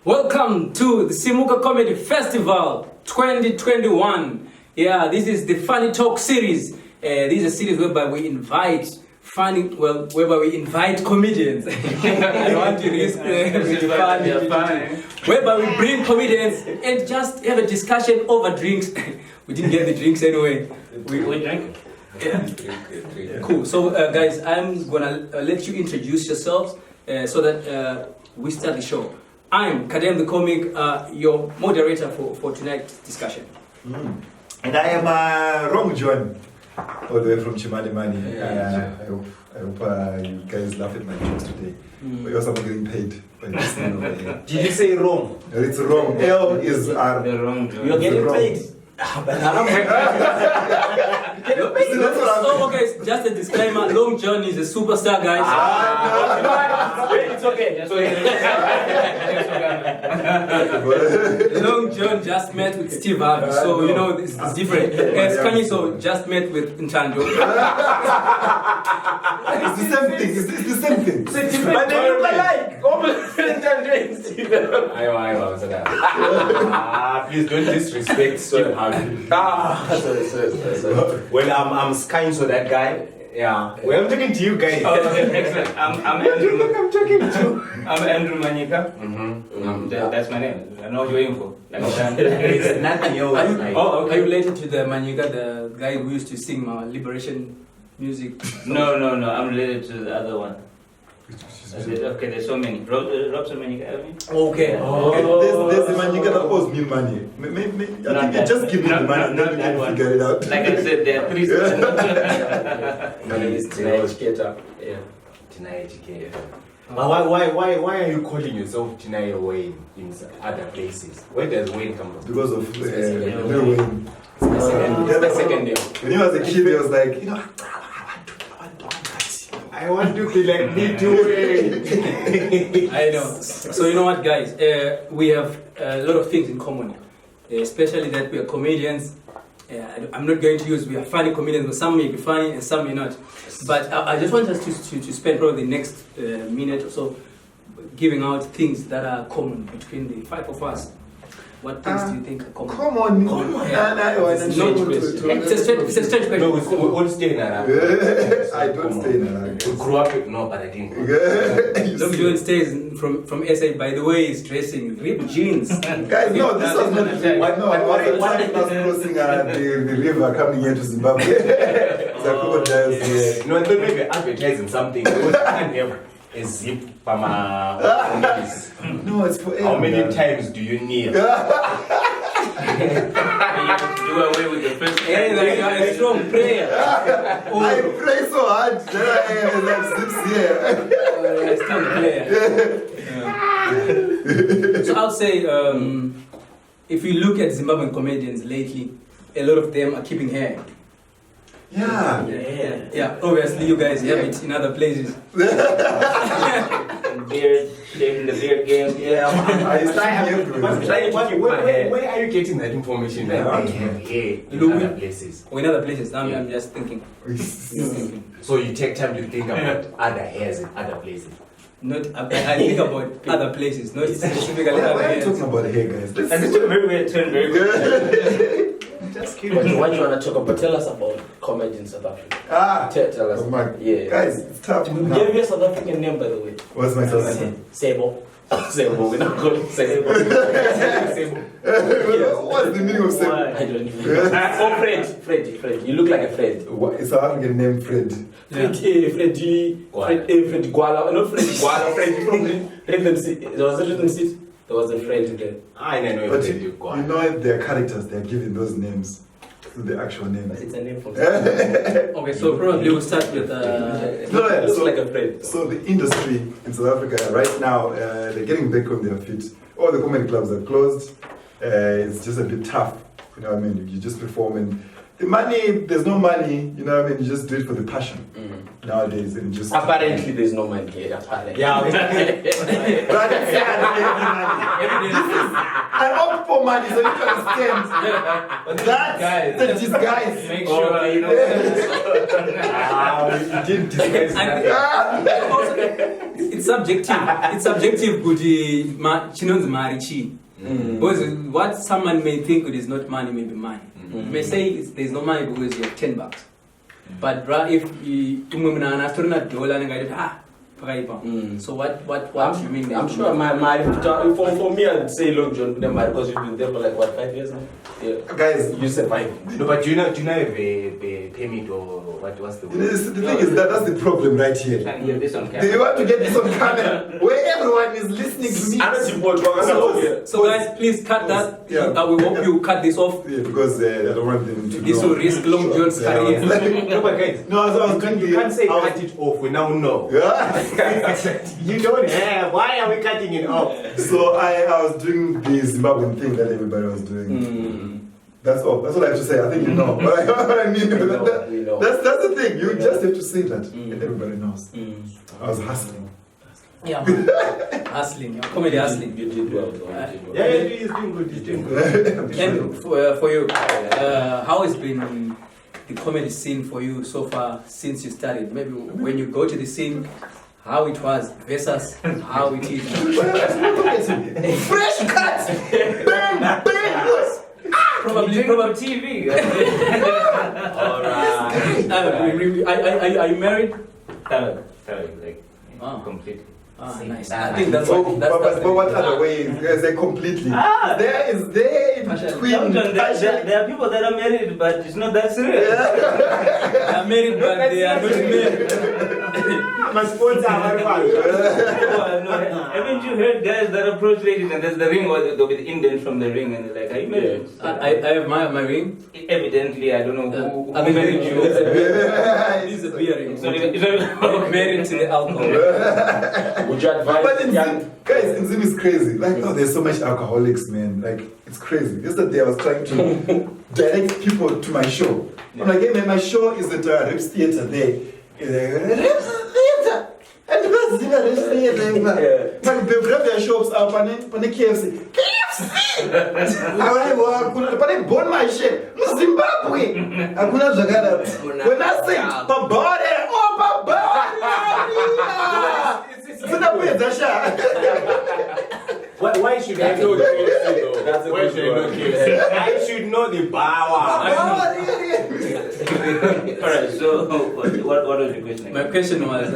Welcome to the Simuka Comedy Festival 2021. Yeah, this is the Funny Talk series. This is a series whereby we invite whereby we invite comedians. I don't want to risk whereby we bring comedians and just have a discussion over drinks. We didn't get the drinks anyway. We drink? Yeah. Cool. So, guys, I'm gonna let you introduce yourselves so that we start the show. I'm Kadem the comic, your moderator for tonight's discussion. And I am Wrong John, all the way from Chimani Mani. I hope you guys laugh at my jokes today. But you're also getting paid. Did you say wrong? It's wrong. L is R. The wrong John. You're getting paid. Okay, just a disclaimer. Long John is a superstar, guys. It's okay. Long John just met with Steve Harvey, so you know it's different. Skaniso just met with Ntando. It's the same thing. It's the same thing. But they look alike. Please don't disrespect Steve Harvey. Well, I'm Skaniso, that guy. Yeah. Well, I'm talking to you guys. Oh, okay, excellent. I'm Andrew. Look, I'm talking to. I'm Andrew Manika. That's my name. I know what you're aiming for. It's nothing else. Are you related to the Manika, the guy who used to sing liberation music? No. I'm related to the other one. Okay, there's so many. Robson Manika, I mean? Okay. There's the money that owes me money. I think you just give me the money and then you can figure it out. Like I said, there are three. My name is Ndakaita. Yeah. Ndakaita. But why are you calling yourself Tinai Wayne in other places? Where does Wayne come from? Because of Lil Wayne. My second name. When he was a kid, he was like, I want to be like me too. I know. So you know what, guys? We have a lot of things in common, especially that we are comedians. I'm not going to use we are funny comedians, but some may be funny and some may not. But I just want us to spend probably the next minute or so giving out things that are common between the five of us. What things do you think are common? Come on. It's a strange question. No, we all stay in Arab. I don't stay in Arab. We grew up with but I didn't. Long John stays from SA. By the way, he's dressing ripped jeans. Guys, no, this was not what I was crossing the river coming here to Zimbabwe. It's a crocodiles. No, I thought maybe advertising something. Because I can't have a zip pamaRelationships. No, it's for How many times do you need? You have to do away with the first Hey, like a strong prayer. I pray so hard that I have zips here. Strong prayer. So I'll say, if you look at Zimbabwean comedians lately, a lot of them are keeping hair. Yeah. Obviously, you guys have it in other places. beard, in the beard game. Where are you getting that information? That I have hair in other places. Or in other places. I'm just thinking. So you take time to think about other hairs in other places. I think about other places, not specifically Why other are you areas. talking about hair, guys? I just took a very weird turn, very good. Just kidding. What do you want to talk about? Tell us about comedy in South Africa. Tell us. Oh my. Yeah. Guys, it's tough. Give me a South African name, by the way. What's my first name? Sebo. Sebo. We're not calling Sebo. What's the meaning of Sebo? I don't even know. Oh, Fred. You look like a Fred. It's South African name, Fred. Freddy Guala. Not Freddy Guala. Freddy from Rhythm City. There was a Rhythm City. There was a Fred there. I know But you know if they're characters, they're given those names to the actual names. It's a name from Okay, so probably we'll start with looks like a Fred. So the industry in South Africa right now, they're getting back on their feet. All the comedy clubs are closed. It's just a bit tough You know what I mean? You just perform, and the money, there's no money. You know what I mean? You just do it for the passion nowadays, and just Apparently, there's no money here. Apparently. Yeah. But I didn't say I don't have money. I opt for money, so you can understand. But that's the disguise. Make sure you know. You didn't disguise that. Also, it's subjective. It's subjective. Kuti chinonzi mari chi. Because what someone may think it is not money may be money. You may say there's no money because you have $10. But if so what you mean? I'm sure my for me I'd say Long John because you've been there for like what 5 years now? Yeah. Guys, You survived. No, but do you not have a permit or what's the word? the thing is that's the problem right here. Can you get this on Do camera? you want to get this on camera where everyone is listening to me? I don't support So guys, please cut that. Yeah. We hope you cut this off. Yeah, because I don't want them to This know. will risk Long John's career. No, but guys, No, I was going you can't say cut it off. We now know. You don't have. Why are we cutting it off? So I was doing the Zimbabwean thing that everybody was doing. That's all. That's all I have to say. I think you know. But what I mean, We know. that's the thing. You just have to say that, and everybody knows. I was hustling. Yeah, man. Hustling, comedy hustling. You did well. Though. Yeah, he's doing good. He's doing good. And for you, how has been the comedy scene for you so far since you started? Maybe when you go to the scene, how it was versus how it is. Fresh cut. Bang, bang. Probably TV. Alright. Are you married? Like Ah. completely. Nice. I think that's what. But what other way? Is they completely? There is there in between. There are people that are married, but it's not that serious. They are married, but they are not married. My sponsor, No, haven't you heard guys that approach ladies and there's the ring or there'll be the indent from the ring and they're like, are you married? I have my ring. Evidently, I don't know who I think married you. This is a beer ring. It's not even Married to the alcohol. Would you advise But in young? Zim, guys, in Zim is crazy. Like, oh, there's so much alcoholics, man. Like, it's crazy. Yesterday I was trying to direct people to my show. I'm like, hey man, my show is at Rips Theatre there. Rips Theatre! And because Zim Rips Theatre, like, they grab their shops up and then KFC. But they burn my shit. Zimbabwe. Hakuna zvakadaro. When I say pabore, oh pabore. Why should I know the KFC though? That's a question. I should know the power. Alright, so what was the question? My question was,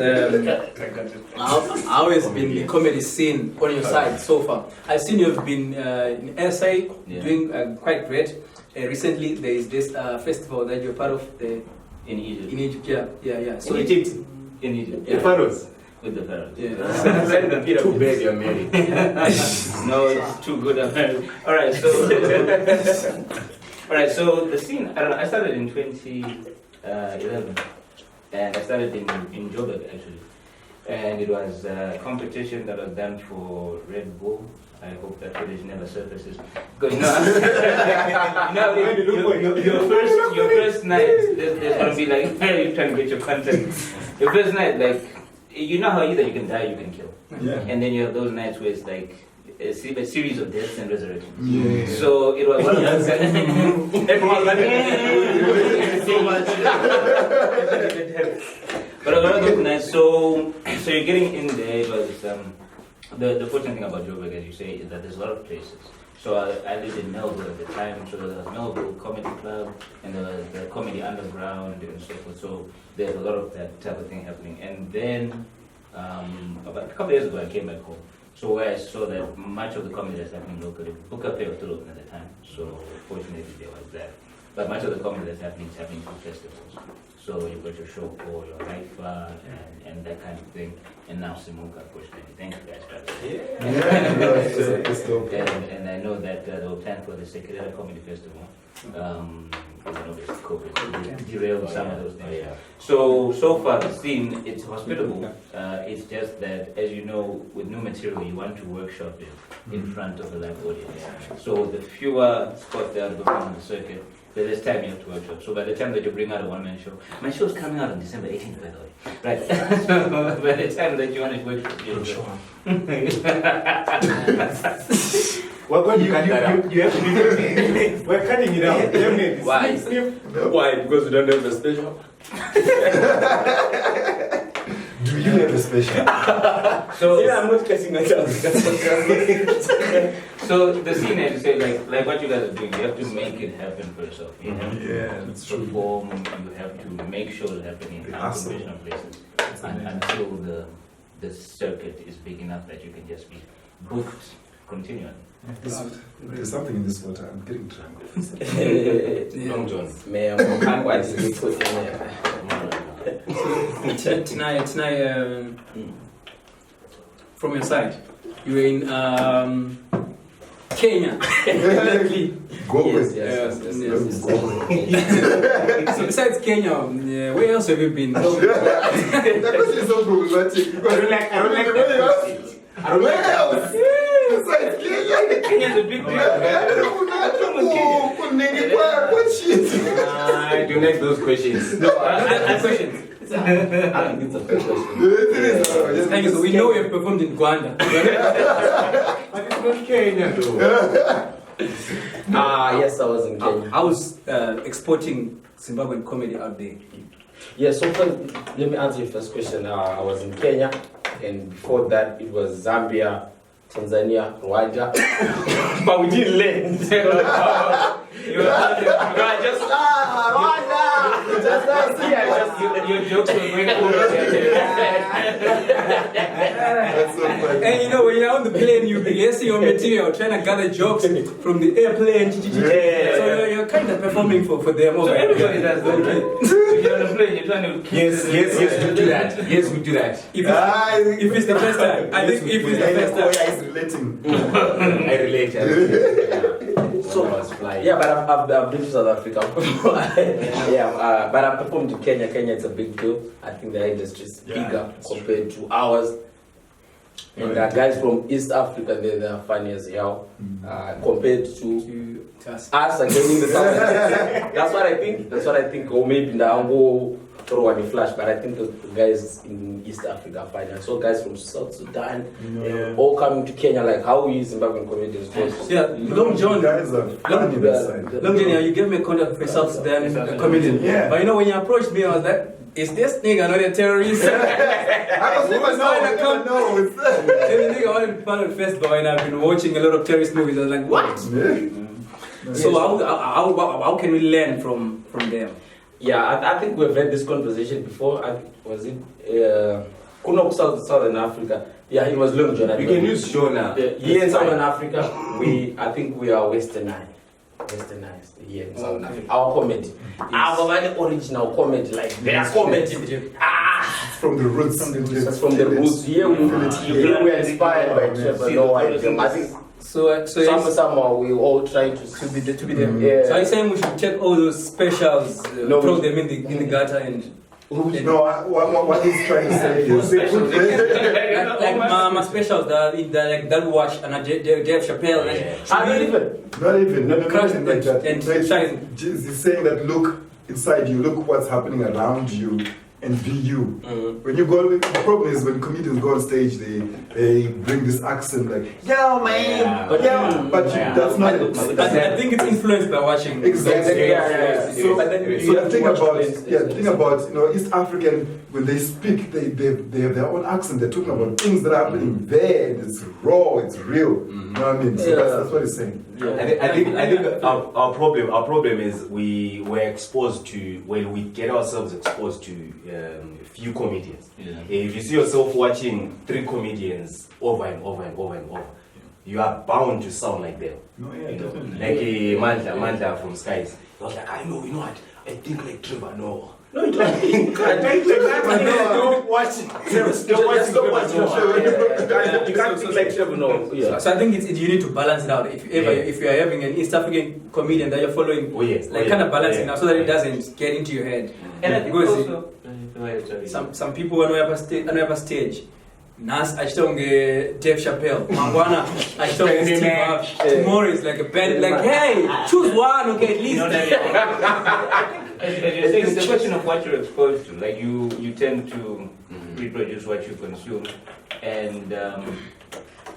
how has been the comedy scene on your side so far? I've seen you've been in SA doing quite great. Recently, there is this festival that you're part of In Egypt. in Egypt. Yeah. So Egypt, In Egypt. the pharaohs. With the pharaohs. Yeah. Too bad you're married. No, it's too good. Alright, so the scene, I don't know, I started in 2011 and I started in Joburg actually. And it was a competition that was done for Red Bull. I hope that footage never surfaces. Because your first night, there's going to be like, you're trying to get your content. Your first night, like, you know how either you can die or you can kill. Yeah. And then you have those nights where it's like a series of deaths and resurrections. Yeah. So it was one of those. Everyone was like, so much. But one of those nights, so you're getting in there. It was the fortunate thing about Joburg, as you say, is that there's a lot of places. So I lived in Melbourne at the time, so there was Melbourne Comedy Club, and there was the Comedy Underground, and so forth. So there's a lot of that type of thing happening. And then, about a couple of years ago, I came back home. So where I saw that much of the comedy that's happening locally, Booker Play was still open at the time, so fortunately there was that. But much of the comedy that's happening is happening through festivals. So you've got your show for your Haifa and that kind of thing. And now Simuka, fortunately. Thank you guys for that. And I know that they were planned for the Secular Comedy Festival and then obviously COVID derailed some of those things. So far the scene, it's hospitable. It's just that, as you know, with new material, you want to workshop it in front of a live audience. So the fewer spots that are going on the circuit, the less time you have to workshop. So by the time that you bring out a one-man show, my show is coming out on December 18th, by the way. Right. So by the time that you want to workshop, you're sure. Well, you have to we're cutting it out. Why? Why? Because we don't have a special. Do you have a special? So Yeah, I'm not cutting it out. So the scene, as you say, like what you guys are doing, you have to make it happen for yourself. You know? Yeah, that's true. Perform, you have to make sure it happens in unconventional places until the circuit is big enough that you can just be booked continually. There's something in this water. I'm getting drunk. Long John. Man, I can't wait to be put in there. Tonight, from your side, you were in Kenya. Go Yes, with yes, yes, yes, Yes. So besides Kenya, where else have you been? That question is so problematic. I don't like Where else? Besides Kenya? Kenya's a big deal. What shit? I don't like those questions. No, I questions. I think it's a fair question. Thank you. So we know you have performed in Rwanda. But it's not Kenya though. Yes, I was in Kenya. I was exporting Zimbabwean comedy out there. Yeah, so let me answer your first question. I was in Kenya, and before that, it was Zambia, Tanzania, Rwanda. But we didn't land. Rwanda! Your jokes were going over. That's so funny. And you know, when you're on the plane, you're rehearsing your material, trying to gather jokes from the airplane. So you're kind of performing for them. So everybody does that. When you're on a plane, you're trying to... Yes, we do that. Yes, we do that. If it's the first time, I think if it's the first time. is relating. I relate. So I was flying. Yeah, but I've been to South Africa. But I performed in Kenya. Kenya, it's a big deal. I think the industry is bigger compared to ours. And guys from East Africa, they're funny as hell compared to us again in the South. That's what I think. Or maybe now go throw any flash. But I think the guys in East Africa are funny. And so guys from South Sudan, all coming to Kenya. Like how we Zimbabwean comedians go. Yeah, Long John. Guys are funny that side. Long John, you gave me a contact for South Sudan comedian. Yeah. But you know, when you approached me, I was like, is this nigga not a terrorist? I was no. Then the nigga wanted to be part of the festival, and I've been watching a lot of terrorist movies. I was like, what? So how can we learn from them? Yeah, I think we've had this conversation before. Was it Kunok, Southern Africa? Yeah, it was Long John. You can use Shona. Here in Southern Africa, I think we are westernized here in Southern Africa. Our comedy, our original comedy, like their comedy. From the roots. That's from the roots. Here we are inspired by Trevor Noah. I think So somehow we all try to be them. Yeah. So are you saying we should take all those specials, throw them in the gutter and... No, what he's trying to say is like my specials that we watch and Dave Chappelle not even Crush like that. and Like, shine. he's saying that look inside you, look what's happening around you, and be you. When you go, the problem is when comedians go on stage, they bring this accent like, yo man, but that's not it. I think it's influenced by watching. Exactly. So the thing about you know East African, when they speak, they have their own accent. They're talking about things that are happening there. It's raw. It's real. You know what I mean? So that's what he's saying. I think our problem is we were exposed to, well, we get ourselves exposed to a few comedians. If you see yourself watching 3 comedians over and over and over and over, you are bound to sound like them. Like Manda from Skies. I was like, you know what? I think like Trevor Noah. No, you don't. You can't. Don't watch it. Don't watch it. You can't think like Trevor. No. Yeah. So I think you need to balance it out. If you are having an East African comedian that you're following, kind of balancing out so that it doesn't get into your head. And I think because also, some people when we have a stage. Nas achtonge Dave Chappelle, Mangwana achtonge Steve Harvey. Tomorrow is like a band, like hey, choose one, okay, at least. As you're saying, it's a question of what you're exposed to. Like you tend to reproduce what you consume, and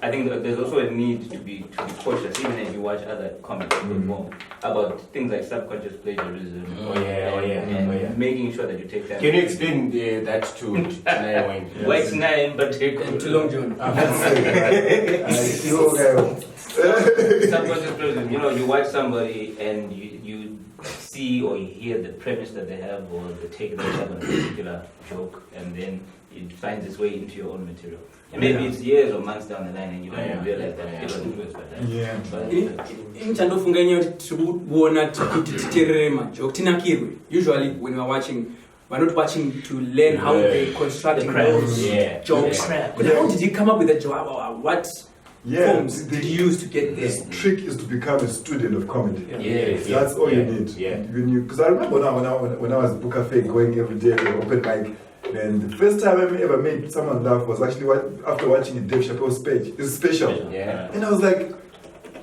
I think that there's also a need to be cautious, even as you watch other comics perform, about things like subconscious plagiarism. And making sure that you take time. Can you explain that to Naya Wayne? Why it's nine, but And to Long John. Subconscious plagiarism. You know, you watch somebody and you see or you hear the premise that they have or the take that they have on a particular joke, and then it finds its way into your own material. And maybe it's years or months down the line and you don't even realize that it was influenced by that. Yeah. Inchandofunga nyo tibuona titerere majoke tinakirwe. Usually when we're watching, we're not watching to learn how they constructing those jokes. But how did you come up with that joke? What forms did you use to get there? The trick is to become a student of comedy. That's all you need. Because I remember now when I was book cafe going every day to open mic, and the first time I ever made someone laugh was actually after watching a Dave Chappelle special. And I was like,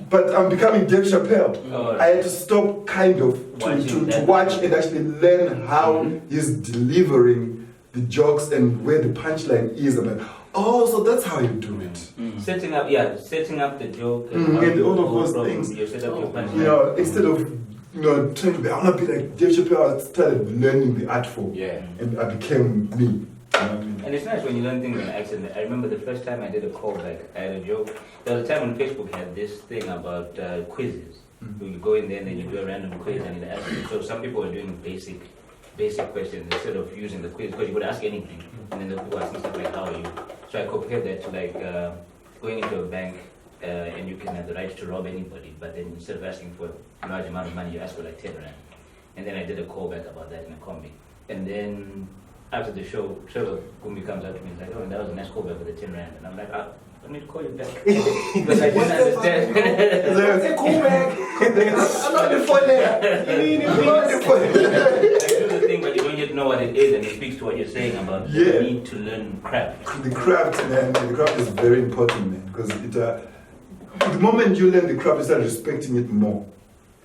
but I'm becoming Dave Chappelle. I had to stop kind of to watch and actually learn how he's delivering the jokes and where the punchline is. I'm like, oh, so that's how you do it. Setting up the joke and all of those things. You set up your punchline. You know, instead of trying to be, I want to be like Dave Chappelle, I started learning the art form. And I became me. You know what I mean? And it's nice when you learn things in accident. I remember the first time I did a callback, I had a joke. There was a time when Facebook had this thing about quizzes. So you go in there and then you do a random quiz and it asks you. So some people were doing basic questions instead of using the quiz, because you would ask anything. And then the people asking stuff like, how are you? So I compared that to like going into a bank and you can have the right to rob anybody, but then instead of asking for a large amount of money, you ask for like 10 rand. And then I did a callback about that in a comedy. And then after the show, Trevor Gumbi comes up to me and is like, oh, that was a nice callback with the 10 rand. And I'm like, I need to call you back. Because I didn't understand. It's a callback. I'm not the phone there. I'm not the phone there. I do the thing, but you don't yet know what it is, and it speaks to what you're saying about the need to learn craft. The craft, man, the craft is very important, man, because the moment you learn the craft, you start respecting it more,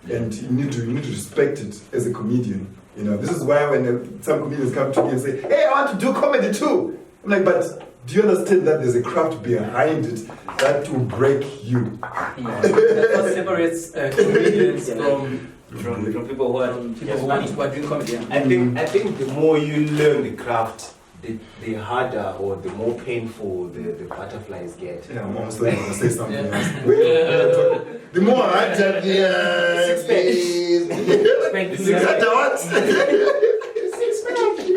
and you need to respect it as a comedian. You know, this is why when some comedians come to me and say, "Hey, I want to do comedy too," I'm like, but do you understand that there's a craft behind it that will break you? That's what separates comedians from people who are doing comedy. I think the more you learn the craft, the harder or the more painful the butterflies get. Yeah, I'm almost like to say something else. The more I tell you, 6 days.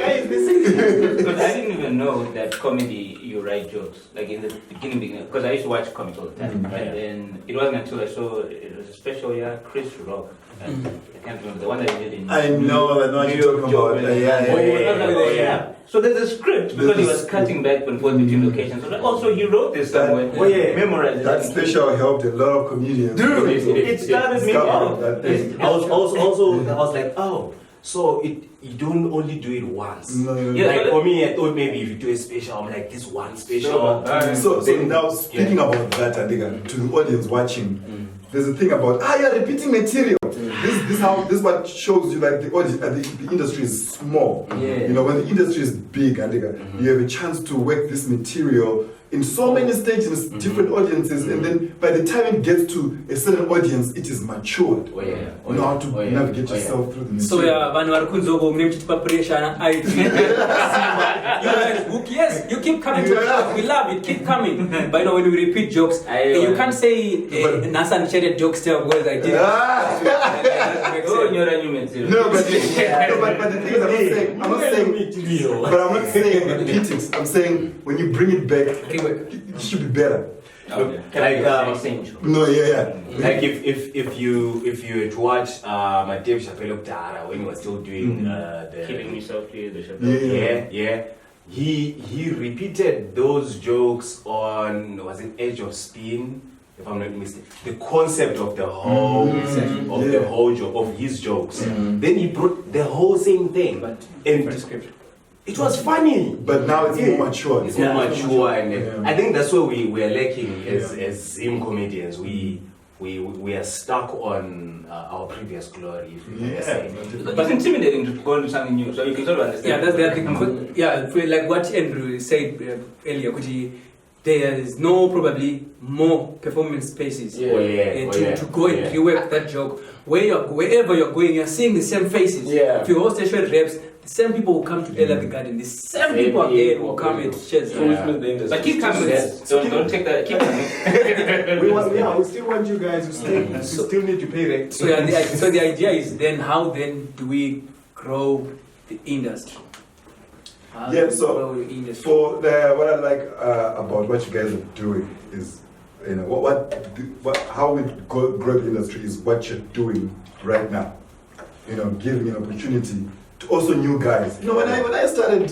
Because I didn't even know that comedy, you write jokes. Like in the beginning, because I used to watch comics all the time. And then it wasn't until I saw it was a special Chris Rock. I can't remember the one that he did in I know what you're talking about. Yeah. So there's a script because he was cutting back and forth between locations. So also he wrote this somewhere. Memorized it. That special helped a lot of comedians. Dude, it started me off. I was like, oh, so you don't only do it once. No. Like for me, I thought maybe if you do a special, I'm like this one special. So now speaking about that, I think to the audience watching, there's a thing about you're repeating material. This is what shows you like the audience, the industry is small. You know, when the industry is big, and you have a chance to work this material in so many stages, different audiences, and then by the time it gets to a certain audience, it is matured. You know how to navigate yourself through the material. So vanhu vari kunzoko mune muchitipa pressure na yes, you keep coming to us. We love it. Keep coming. But you know, when we repeat jokes, you can't say Nasa and shared jokes there because I did. That makes sense. showing your arguments. No, but the thing is, I'm not saying repeat it. I'm saying when you bring it back, it should be better. Okay. No, yeah. Like if you were to watch my Dave Chappelle Dara when he was still doing the Killing Me Softly, the Chappelle. yeah. He repeated those jokes on, was it Edge of Spin, if I'm not mistaken, the concept of the whole the whole joke of his jokes. Then he brought the whole same thing, But and prescription. it was funny. But now it's more mature. It's more mature, and I think that's where we are lacking as Zim comedians. We are stuck on our previous glory. If you say. But it's intimidating to go into something new, so you can sort of understand. Yeah, that's the other thing. Yeah, like what Andrew said earlier, Kuti, there is no probably more performance spaces to go and rework that joke. Wherever you're going, you're seeing the same faces. Yeah. If you host a show at Reps, the same people will come to Ella the Garden. The same people again will come at Chess. But keep coming. Don't take that. Keep coming. we still want you guys to still need to pay rent. So the idea is then how then do we grow the industry? How do we grow the industry? For what I like about what you guys are doing is, you know, how we grow the industry is what you're doing right now. You know, giving an opportunity to also new guys. You know, when I started,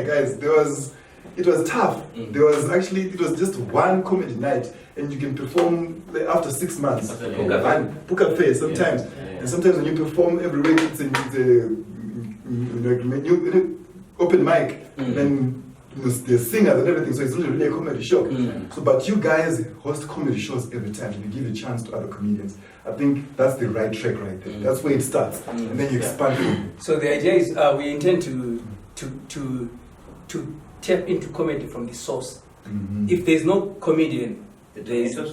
guys, it was tough. It was just one comedy night, and you can perform after 6 months. And book a face sometimes, and sometimes when you perform every week, it's a open mic, and the singers and everything. So it's really a comedy show. So, but you guys host comedy shows every time, and you give a chance to other comedians. I think that's the right track right there. That's where it starts, and then you expand. So the idea is we intend to tap into comedy from the source. If there's no comedian, there is Of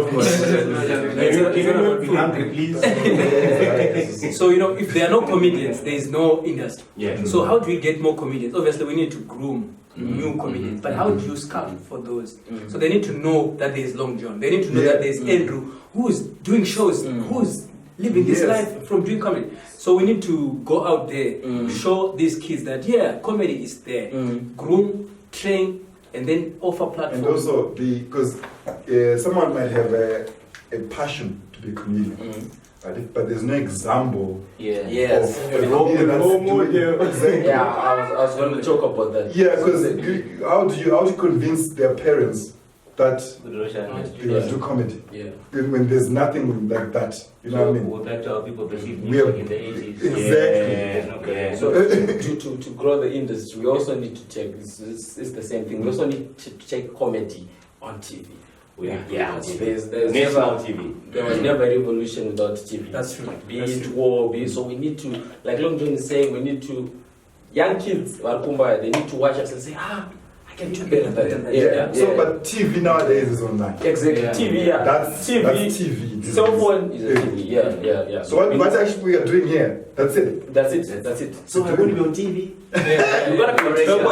course. So if there are no comedians, there is no industry. Yeah. So how do we get more comedians? Obviously, we need to groom new comedians. But how do you scout for those? So they need to know that there is Long John. They need to know that there is Andrew, who's doing shows, who's living this life from doing comedy. So we need to go out there, show these kids that comedy is there. Groom, train, and then offer platform. And also because someone might have a passion to be a comedian. But there's no example of a comedian that's doing exactly. Yeah, I was going to talk about that. Yeah, because how do you convince their parents that they do comedy? Yeah. When there's nothing like that, you know what I mean? We're back to how people perceive music in the 80s. Exactly. So to grow the industry, we also need to check. It's the same thing. We also need to check comedy on TV. There's national TV. There was never a revolution without TV. That's true. Be it war, so we need to, like Long John is saying, we need to, young kids, they need to watch us and say, I can do better than that. But TV nowadays is online. Exactly. TV, That's TV. Cell phone is a TV. Yeah. So what actually we are doing here? That's it. That's it. So I'm going to be on TV. You gotta be on radio. So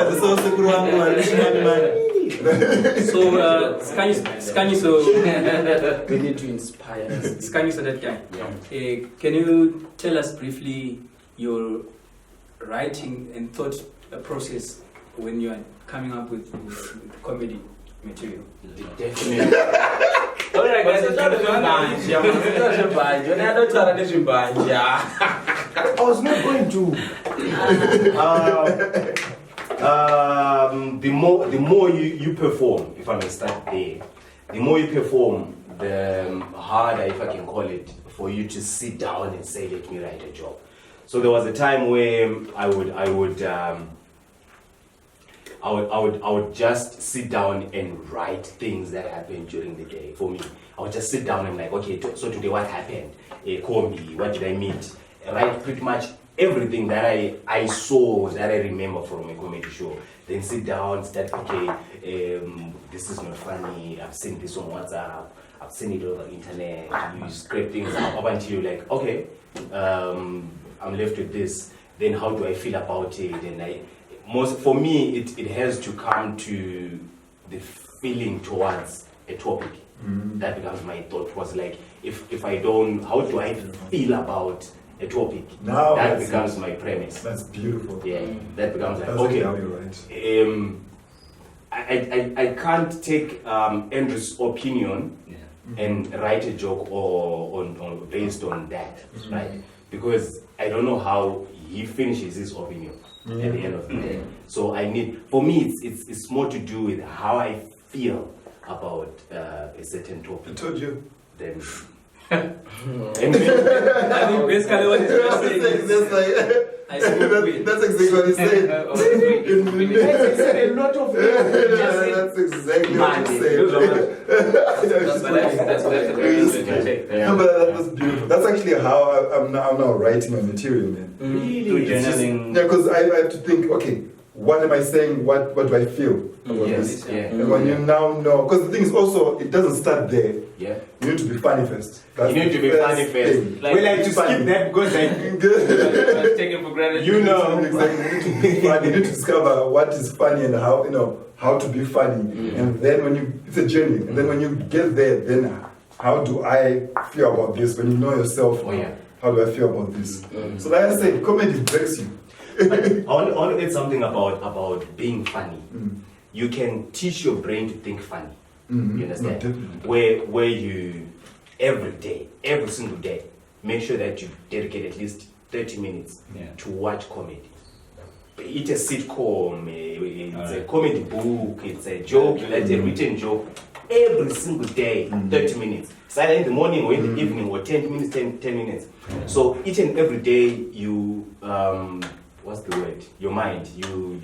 We need to inspire. Scanny, so that guy. Can you tell us briefly your writing and thought process when you are coming up with comedy material? Definitely. Alright guys, I was not going to. The more you perform, if I may start there, the more you perform, the harder, if I can call it, for you to sit down and say, let me write a joke. So there was a time where I would just sit down and write things that happened during the day for me. I would just sit down and like, okay, so today what happened? Call me, what did I meet? Write pretty much everything that I saw, that I remember from a comedy show. Then sit down, start, okay, this is not funny, I've seen this on WhatsApp, I've seen it over the internet, you scrape things up until you're like, okay, I'm left with this, then how do I feel about it? And for me, it has to come to the feeling towards a topic. That becomes my thought process. Like, if I don't, how do I feel about a topic? Now That that's- becomes my premise. That's beautiful. Yeah, that becomes like, That's okay, how you're right. I can't take Andrew's opinion and write a joke or on based on that, right? Because I don't know how he finishes his opinion at the end of the day. So for me, it's more to do with how I feel about a certain I topic. told you. Then, I think basically what he's just saying is, That's like- I spoke with. that's exactly what he said. a lot of That's exactly what he said. That's the reason to take. No, but that was beautiful. That's actually how I'm now writing my material, man. Through It's just- journaling. Yeah, because I have to think, okay, what am I saying? What do I feel about this? Yeah. And when you now know, because the thing is also, it doesn't start there. Yeah. You need to be funny first. That's You need the to be funny first first. thing. Like- We like to Funny. skip that because like It's taken for granted. you know. Exactly. You need to be funny. You need to discover what is funny and how to be funny. And then it's a journey. And then when you get there, then how do I feel about this? When you know yourself, Oh, yeah. how do I feel about this? So like I said, comedy breaks you. I want to add something about being funny. You can teach your brain to think funny. You understand? No, definitely. Where you every single day, make sure that you dedicate at least 30 minutes to watch comedy. It's a sitcom, it's a comedy book, it's a joke, it's a written joke. Every single day, 30 minutes. It's either in the morning or in the evening, or 10 minutes, 10 minutes. So each and every day you what's the word? Your mind. You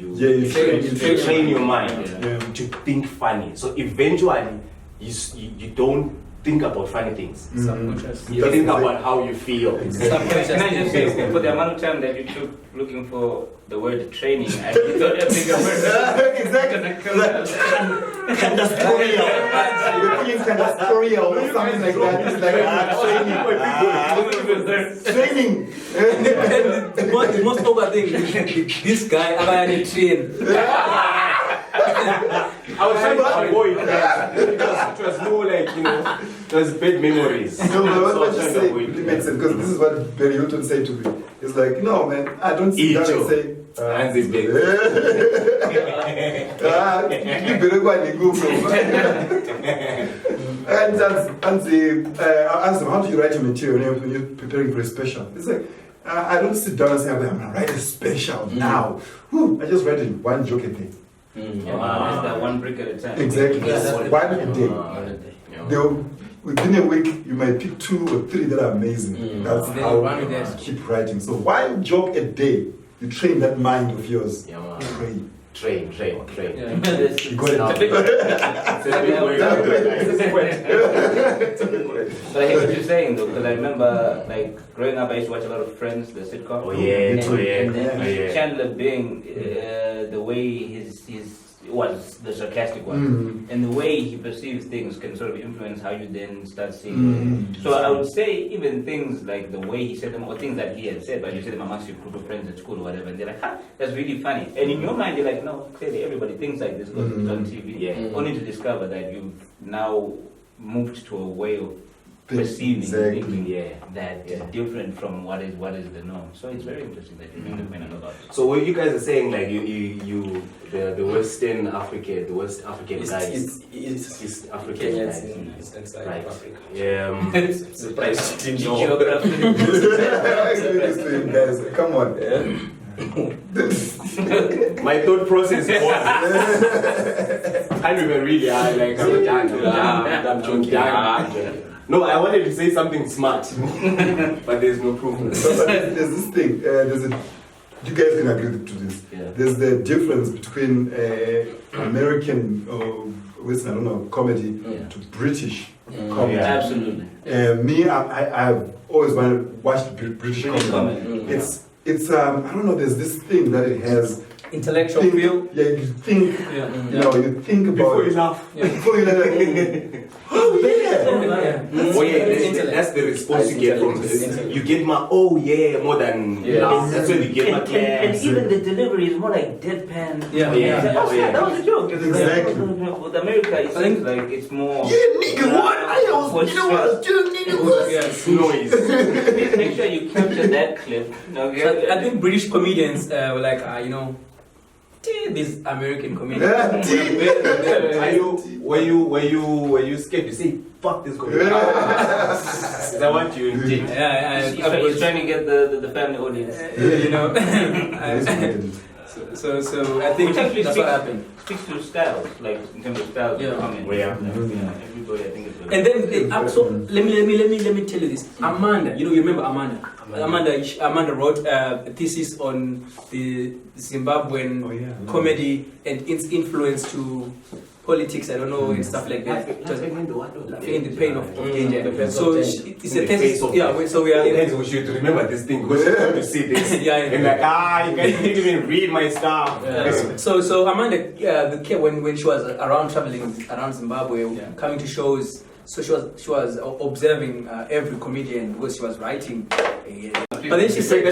train your mind to think funny. So eventually you don't think about funny things. You think about how you feel. Can I just say, for the amount of time that you took looking for the word training, I thought a bigger word. Exactly. You're feeling candastorial or something like that. It's like training. The most over thing, this guy, I am trained. I was trying to avoid that because it was more like, it was bad memories. No, but So I what was you trying to say avoid really that. makes sense because this is what Barry Hilton said to me. It's like, no, man, I don't sit down and say, Hands is big. you better go and go from. And I asked him, how do you write your material when you're preparing for a special? It's like, I don't sit down and say, I'm going to write a special now. Whew, I just write one joke a day. It's that one brick at a time. Exactly. Yeah. One a day. Within a week, you might pick 2 or 3 that are amazing. That's Then how one you day. keep writing. So one joke a day, you train that mind of yours. Yeah, man. Train. Train. Yeah. You got it now. It's a big word. But I hear what you're saying though, because I remember like growing up, I used to watch a lot of Friends, the sitcom. Oh yeah, And yeah. then Chandler being the way his was the sarcastic one, and the way he perceives things can sort of influence how you then start seeing. So I would say even things like the way he said them, or things that he had said, but you said them amongst your group of friends at school or whatever, and they're like, that's really funny. And in your mind, you're like, no, clearly everybody thinks like this because it's on TV. Yeah. Only to discover that you've now moved to a way of perceiving Exactly. thinking that is different from what is the norm. So it's very interesting that you bring the point about it. So what you guys are saying, like the Western Africa, the West African guys, East African Kenyans guys, in Eastern side right? of Africa. Yeah. Surprised you didn't know. Geography. Seriously, guys, come on. My thought process was can't even really. I'm joking. No, I wanted to say something smart, but there's no proof. But there's this thing. You guys can agree to this. Yeah. There's the difference between American or Western, I don't know, comedy to British comedy. Yeah. Absolutely. Me, I've always wanted to watch British comedy. comedy. It's I don't know. There's this thing that it has intellectual think, feel. yeah, you think, Yeah. you know, you think about Before it. you laugh. Before you like, oh yeah. Oh yeah, Intellect. that's the response you get from this. You get my oh yeah more than laugh. That's when you get my And claps. even the delivery is more like deadpan. Yeah. Yeah. That was, Oh, yeah. that was a joke. Exactly. With America, it seems like it's more. Yeah, nigga, what? You know what I was doing, nigga, what? Yes. Noise. Please make sure you capture that clip. Okay? So I think British comedians were like, you know, these American comedians. Yeah. Were you scared to say fuck this guy? Because I want you in jail. Yeah, He's trying to get the family audience. you know. So I think Which actually that's what happened. Speaks to styles, like in terms of styles Yeah. of comment. Yeah. Everybody, I think, is. And then so let me tell you this. Amanda, you remember Amanda? Amanda wrote a thesis on the Zimbabwean comedy and its influence to politics. I don't know and stuff like that. In the pain of danger. So it's a thesis. Yeah. So we are. We should remember this thing because you're going to see this. And like you guys didn't even read my stuff. Yeah. So Amanda, when she was around traveling around Zimbabwe, coming to shows, so she was observing every comedian because she was writing. But then she said,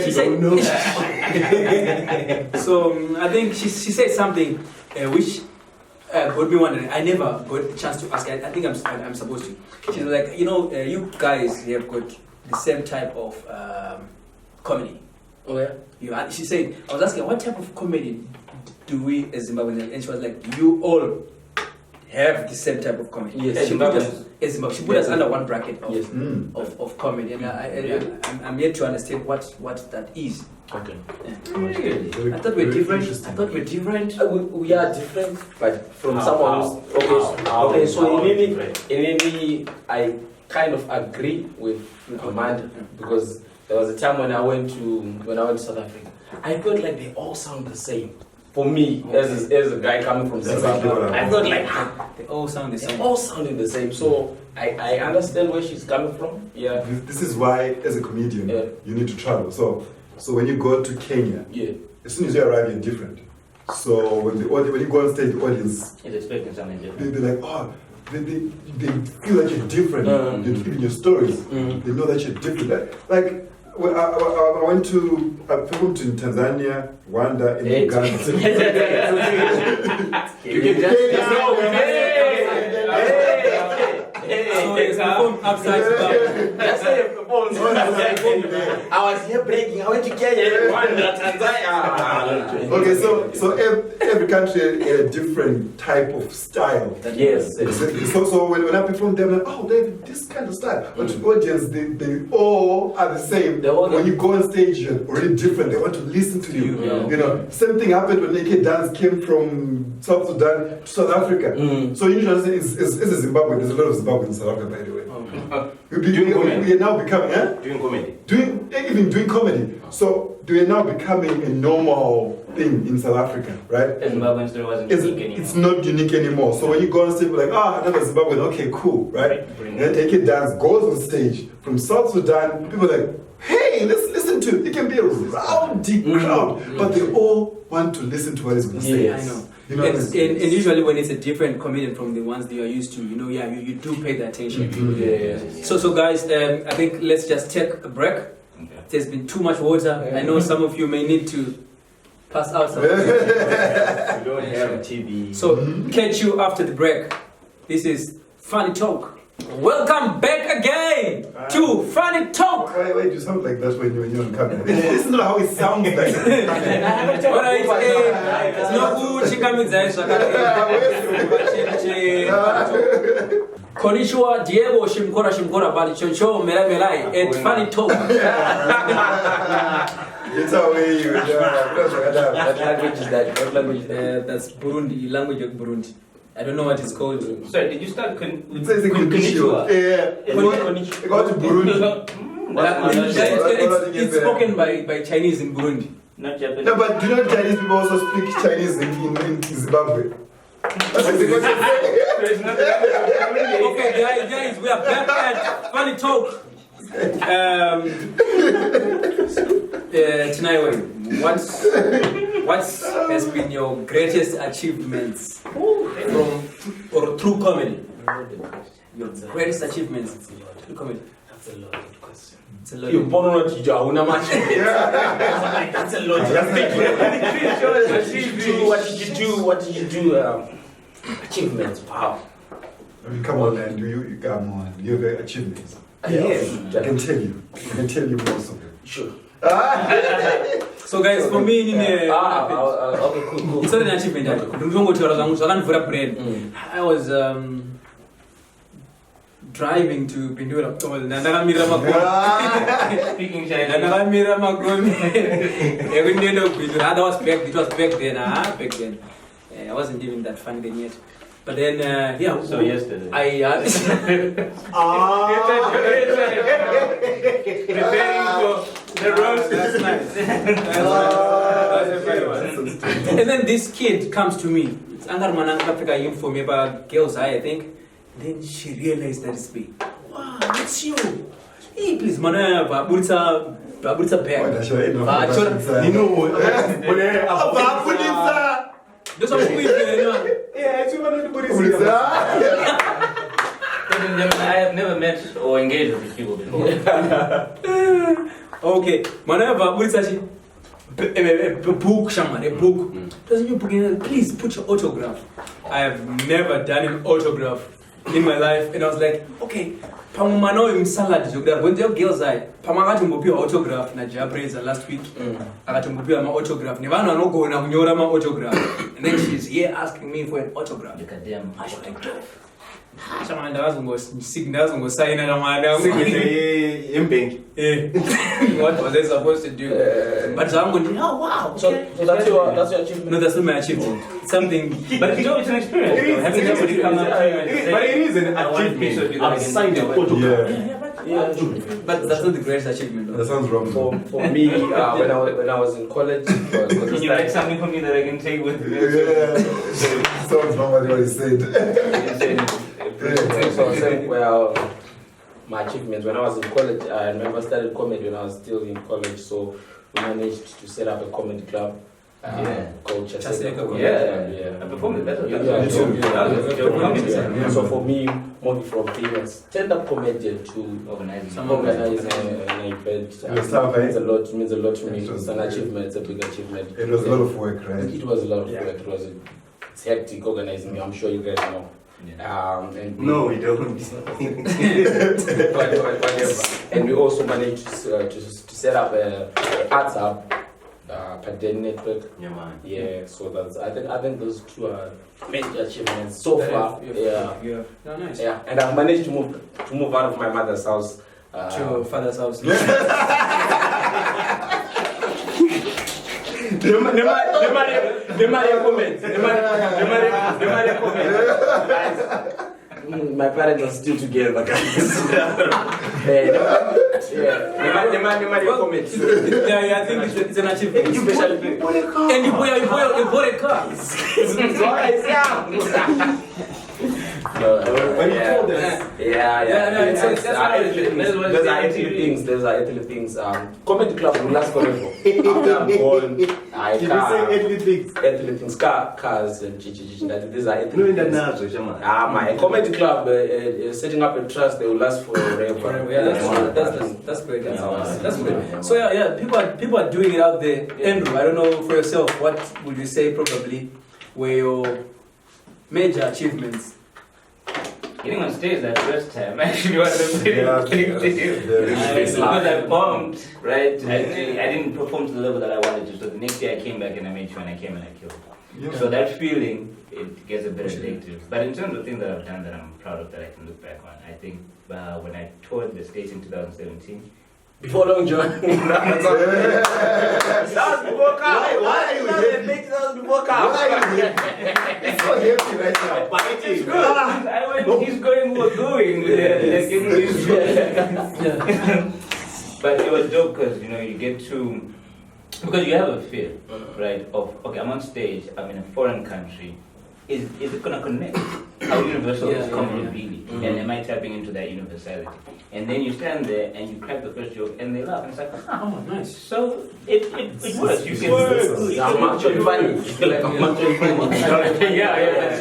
so I think she said something which got me wondering. I never got a chance to ask. I think I'm supposed to. She's like, you guys have got the same type of comedy. Oh yeah. She said, I was asking, what type of comedy do we as Zimbabweans? And she was like, you all have the same type of comedy. Yes. She put us under one bracket of, Yes. of comedy. And I'm yet to understand what that is. Okay. I thought we're different. We are different, but from How? someone who's okay. So in any, I kind of agree with Amanda because there was a time when I went to South Africa. I felt like they all sound the same. For me, as a guy coming from Zimbabwe, I felt like They all sound the they same. all sounding the same. So I understand where she's coming from. Yeah. This is why, as a comedian, you need to travel. So when you go to Kenya, as soon as you arrive, you're different. So when you go on stage, the audience, He's expecting something different. they're like, oh, they feel like you're different. Even your stories, they know that you're different. Like when I performed in Tanzania, Rwanda, and Uganda. You can So it's upside down. That's how you propose. I was here breaking. I went to Kenya, Rwanda, Tanzania. Okay, so every country had a different type of style. Yes. So when I perform, they're like, oh, they have this kind of style. But the audience, they all are the same. When you go on stage, you're already different. They want to listen to you. You know, same thing happened when Naked Dance came from South Sudan to South Africa. So you know, it's a Zimbabwe. There's a lot of Zimbabwe in South Africa, by the way. We are now becoming, doing comedy. Doing comedy. So they are now becoming a normal thing in South Africa, right? The Zimbabwean story wasn't unique anymore. It's not unique anymore. So when you go on stage, you're like, another Zimbabwean, okay, cool, right? And then Naked Dance goes on stage from South Sudan, people are like, hey, let's listen to it. It can be a rowdy crowd, but they all want to listen to what he's going to say. I know. You know, and usually when it's a different comedian from the ones that you are used to, you do pay the attention. So guys, I think let's just take a break. Okay. There's been too much water. I know some of you may need to pass out some. We don't have TV. So catch you after the break. This is Funny Talk. Welcome back again to Funny Talk. Why do you sound like that when you're on camera? This is not how it sounds like. Alright, Konnichiwa, Diego, Shimkora, Bali Chocho, Melai, and Funny Talk. It's how we What language is that? What language is that? That's Burundi, language of Burundi. I don't know what it's called. Sorry, did you start It says konnichiwa. Yeah. Konnichiwa. Go to Burundi. It's spoken by Chinese in Burundi. Not Japanese. No, but do you know Chinese people also speak Chinese in Zimbabwe? That's exactly what you're saying. Okay, guys, we are back at Funny Talk. Tonight, What has been your greatest achievements from or through comedy? Your greatest achievements through comedy. That's a loaded question. It's a lot. You born not you are una much. That's a lot. What did you do? What did you do? Achievements. Wow. I mean, come on, man. Come on. You have achievements. Yes. I can tell you. I can tell you most of them. Sure. So guys, for me, Okay, cool. it's not an achievement. I was driving to Pindura. Speaking That was back. It was back then. Back then. I wasn't even that funny then yet. But then, yeah. So yesterday. Preparing for the roast. That's nice. That's a very one. And then this kid comes to me. It's Angarman Africa informed me about girls' eye, I think. Then she realized that it's me. Wow, it's you. Hey, please, mana babulsa bag. You know what? Those are who I have never met or engaged with these people before. Okay, mana babulsa she book shaman, a book. Doesn't you book? Please put your autograph. I have never done an autograph in my life, and I was like, okay, pamumano im salad jogda. When the girls I pamagati mbopi autograph na Jabreza last week. Akatumbupi my autograph. Nevano anogo na kunyora my autograph. And then she's here asking me for an autograph. Look at them. Shaman ndazongo sign na mwana. What was I supposed to do? But I'm going, oh wow. So that's your achievement. No, that's not my achievement. It's something. But it's an experience. Having somebody come up to you and say, But it is an I want a piece of you achievement. that I I've can signed do an it. autograph. But that's not the greatest achievement. That sounds wrong. For me, when I was in college, Can you write something for me that I can take with me? Sounds wrong what he said. So I said, well, my achievements when I was in college, I remember I started comedy when I was still in college. So we managed to set up a comedy club. Called Chaseka. I performed it better. So for me, moving from being a stand-up comedian to organizing an event means a lot to me. It's an achievement. It's a big achievement. It was a lot of work, right? It was a lot of work. It's hectic organizing. I'm sure you guys know. No, we don't. And we also managed to set up a arts hub, Paden network. Yeah, man. Yeah, so that's I think those two are major achievements so far. Yeah. No, nice. Yeah, and I've managed to move out of my mother's house to your father's house. My parents are still together, guys. Yeah, I think it's an achievement. And you bought a car. When you told us, There's actually things. Comedy club will last forever. After I'm gone, things, cars and these are my comedy club setting up a trust. They will last forever. That's great. That's great. So yeah, people are doing it out there. Andrew, I don't know for yourself, what would you say probably were your major achievements? Getting on stage that first time actually was a pretty big deal. Because I bombed, right? I didn't perform to the level that I wanted to. So the next day I came back and I made sure and I came and I killed. Yeah. So that feeling, it gets a bit addictive. But in terms of things that I've done that I'm proud of that I can look back on, I think when I toured the States in 2017, Before long John. Why are you here? It's so heavy right now. it's good. He's going, we're going. But it was dope because, you get to... Because you have a fear, right? Of, okay, I'm on stage, I'm in a foreign country, is it going to connect? How universal is comedy really? Mm-hmm. And am I tapping into that universality? And then you stand there and you crack the first joke and they laugh and it's like, Oh, nice. so it works. You can I'm actually funny. You feel like I'm actually funny. yeah.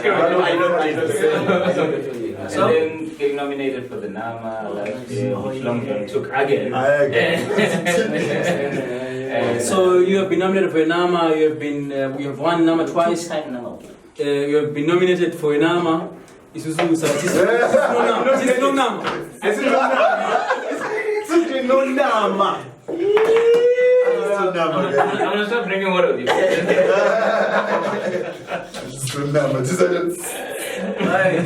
I know the feeling. And then getting nominated for the Nama last year, which Long John took again. So you have been nominated for a Nama. You have won Nama twice. You have been nominated for a Nama. This is no Nama. I'm gonna stop drinking water with you.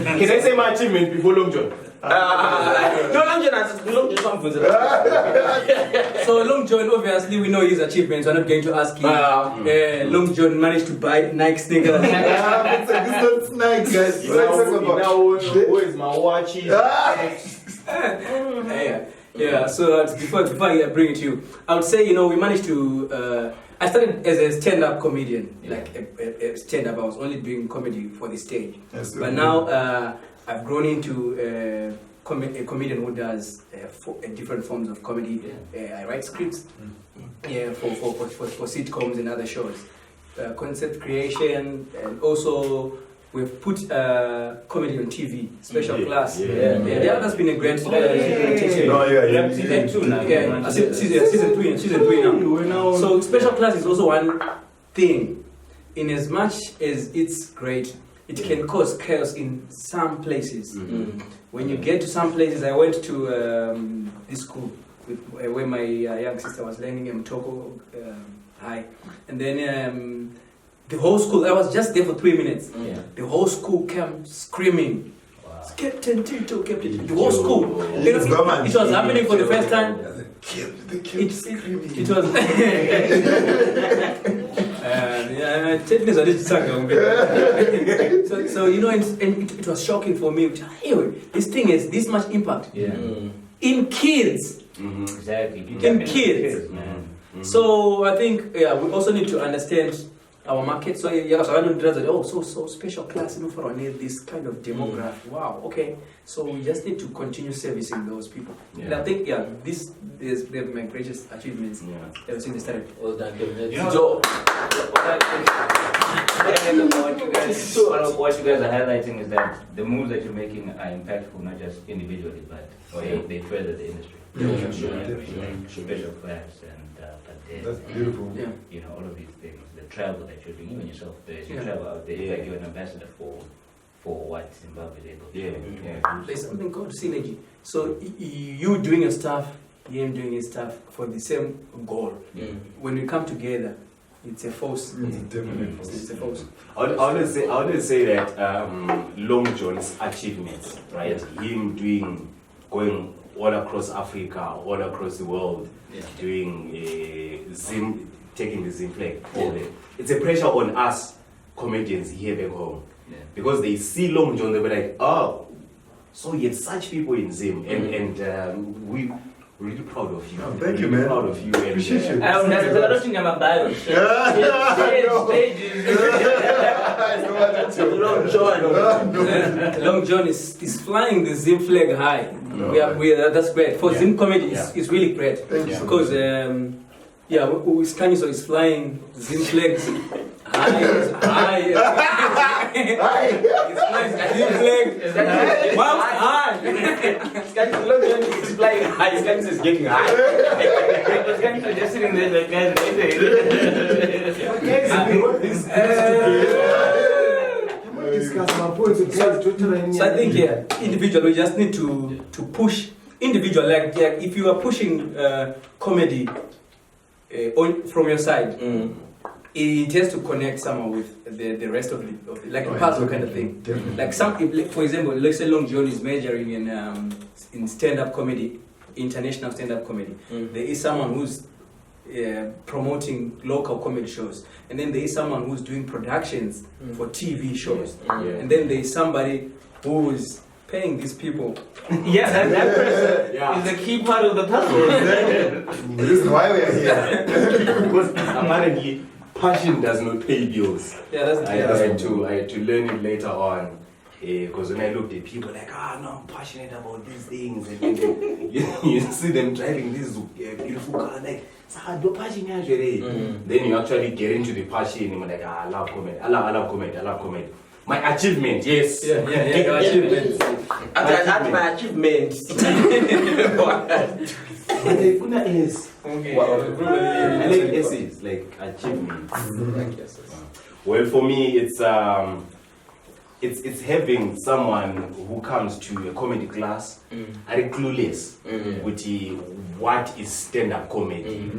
Can I say my achievement before Long John? So Long John, obviously, we know his achievements. We're not going to ask him. Long John managed to buy Nike sneakers. This is Nike, guys. Where is my watch? Yeah. So before I bring it to you, I would say we managed to. I started as a stand-up comedian, like a stand-up. I was only doing comedy for the stage, but now I've grown into a comedian who does different forms of comedy. I write scripts, for sitcoms and other shows, concept creation, and also we've put comedy on TV, special class. That's been a great teaching. Season 2 now. Season 3 now. So special class is also one thing. In as much as it's great, it can cause chaos in some places. When you get to some places, I went to this school where my young sister was learning Mtoko High, and then the whole school, I was just there for 3 minutes. The whole school came screaming. Wow. Captain Tito, Captain Tito. The whole school. It was happening for the first time. It was. So it was shocking for me. This thing has this much impact in kids. Exactly. In kids. So I think we also need to understand our market. So I don't realize so special class for this kind of demographic. Wow, okay. So we just need to continue servicing those people. And I think this is my greatest achievements ever since I started. Well done, Kevin. What you guys are highlighting is that the moves that you're making are impactful not just individually, but they further the industry. Special class and that's beautiful. All of these things, the travel that you're doing, even yourself, as you travel out there, like you're an ambassador for what Zimbabwe is able to do. There's something called synergy. So you doing your stuff, him doing his stuff for the same goal. When we come together, it's a force. It's a force. I would say that Long John's achievements, right? Him going all across Africa, all across the world, doing taking the Zim flag over there. It's a pressure on us comedians here back home. Because they see Long John, they'll be like, oh, so you had such people in Zim, and we're really proud of you. Thank you, really man. Proud of you. Appreciate you. I don't think I'm a bio. Long John is flying the Zim flag high. That's great. For Zim comedy, it's really great. Thank you. Because Staniso is flying Zim flags high. He's flying Zim flag whilst high. Long John is flying high. Staniso is getting high. Staniso just sitting there like guys. So I think individually we just need to push individual like if you are pushing comedy from your side, it has to connect somehow with the rest of the like a puzzle kind of thing. Like for example, let's say Long John is majoring in stand-up comedy, international stand-up comedy. There is someone who's promoting local comedy shows, and then there is someone who's doing productions for TV shows, and then there is somebody who's paying these people. That person is the key part of the puzzle. This is why we are here. Because apparently passion does not pay bills. Yeah, that's the I had to learn it later on. Because when I looked at people like, no, I'm passionate about these things, and then you see them driving this beautiful car, like, then you actually get into the passion, and you're like, I love comedy, I love comedy. My achievement, yes. Yeah, your achievement. That's my achievement. I like essays, like achievements. Well, for me, it's having someone who comes to a comedy class are clueless with what is stand-up comedy.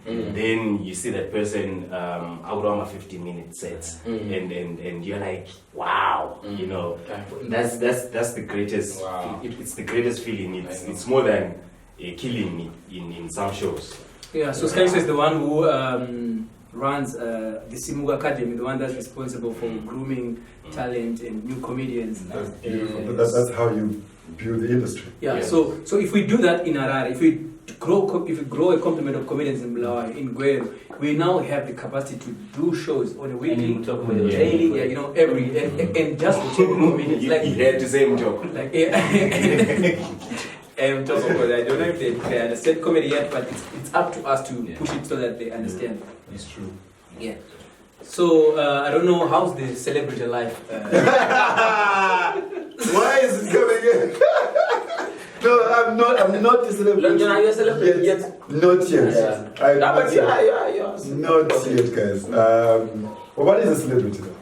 Then you see that person out on a 15-minute set, and you're like, wow, you know, that's the greatest. Wow. It's the greatest feeling. It's more than killing me in some shows. Yeah, so Sky is the one who runs the Simuka Academy, the one that's responsible for grooming talent and new comedians. That's beautiful. That's how you build the industry. Yeah, Yes. so if we do that in Harare, if we grow a complement of comedians in Bulawayo, in Gore, we now have the capacity to do shows on a weekly, And talk about daily, you know, every and just check comedians. Like, You had the same job. like I'm talking about, I don't know if they understand comedy yet, but it's up to us to push it so that they understand. It's true. Yeah. So I don't know how's the celebrity life. Why is it coming in? No, I'm not a celebrity. Are you a celebrity yet? Not yet. Yeah. I'm But not yet. yeah. Not yet, guys. Well, what is a celebrity though?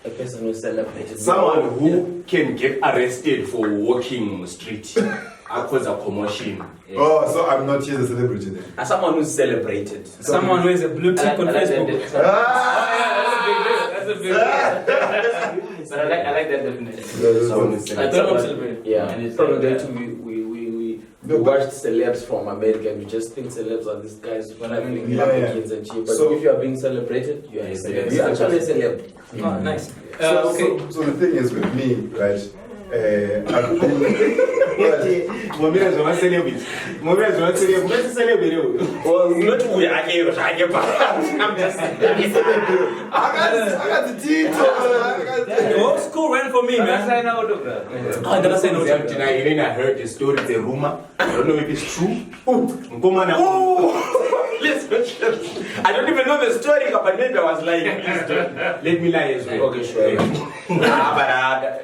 A person who celebrated. Someone who can get arrested for walking street cause a commotion. Oh, so I'm not yet a celebrity then. Someone who's celebrated. Someone who has a blue tick on Facebook. That's a big But I like that definition. Someone who's I don't know celebrated. celebrity. Yeah, And it's from like the that. day we watched celebs from America and we just think celebs are these guys who are having Yeah, Americans and cheap. But So- if you are being celebrated, you are a Yes, celeb. yes. You're actually a celeb. Oh, nice. So the thing is with me, right? I've been. Momira zvama celebrity. Momira zvama celebrity. Ngati celebrity. Well, not we are here, I'm just The whole school ran for me, That's man. sign autograph. I never say no to I heard the story, it's a rumor. I don't know if it's true. Nkomana. I don't even know the story, but maybe I was lying. Please don't. Let me lie as well. Okay, sure.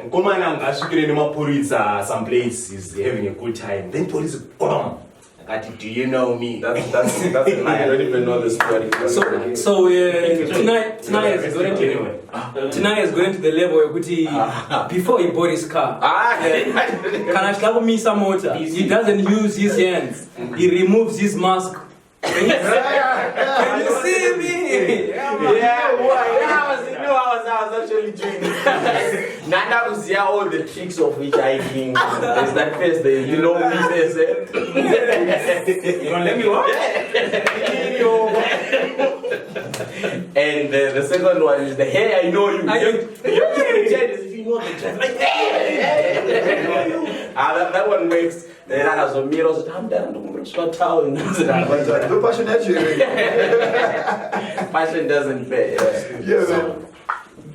Nkomana ngasvikire nemapurisa someplace is having a good time. Then police come. Ati, do you know me? That's a lie. I don't even know the story. So tonight is going to the level where Kuti, before he bought his car, Kanashla Misa motor, he doesn't use his hands. He removes his mask. Can you see me? I was actually doing it. Nana was here all the tricks of hitchhiking. There's that face there, you know me, there's it. You gonna let me walk? And the second one is the hey, I know you. You pretend as if you know the traffic. That one makes. Then I have some mirrors. I'm done. I'm short town. The passion actually. Passion doesn't pay. Yeah, man.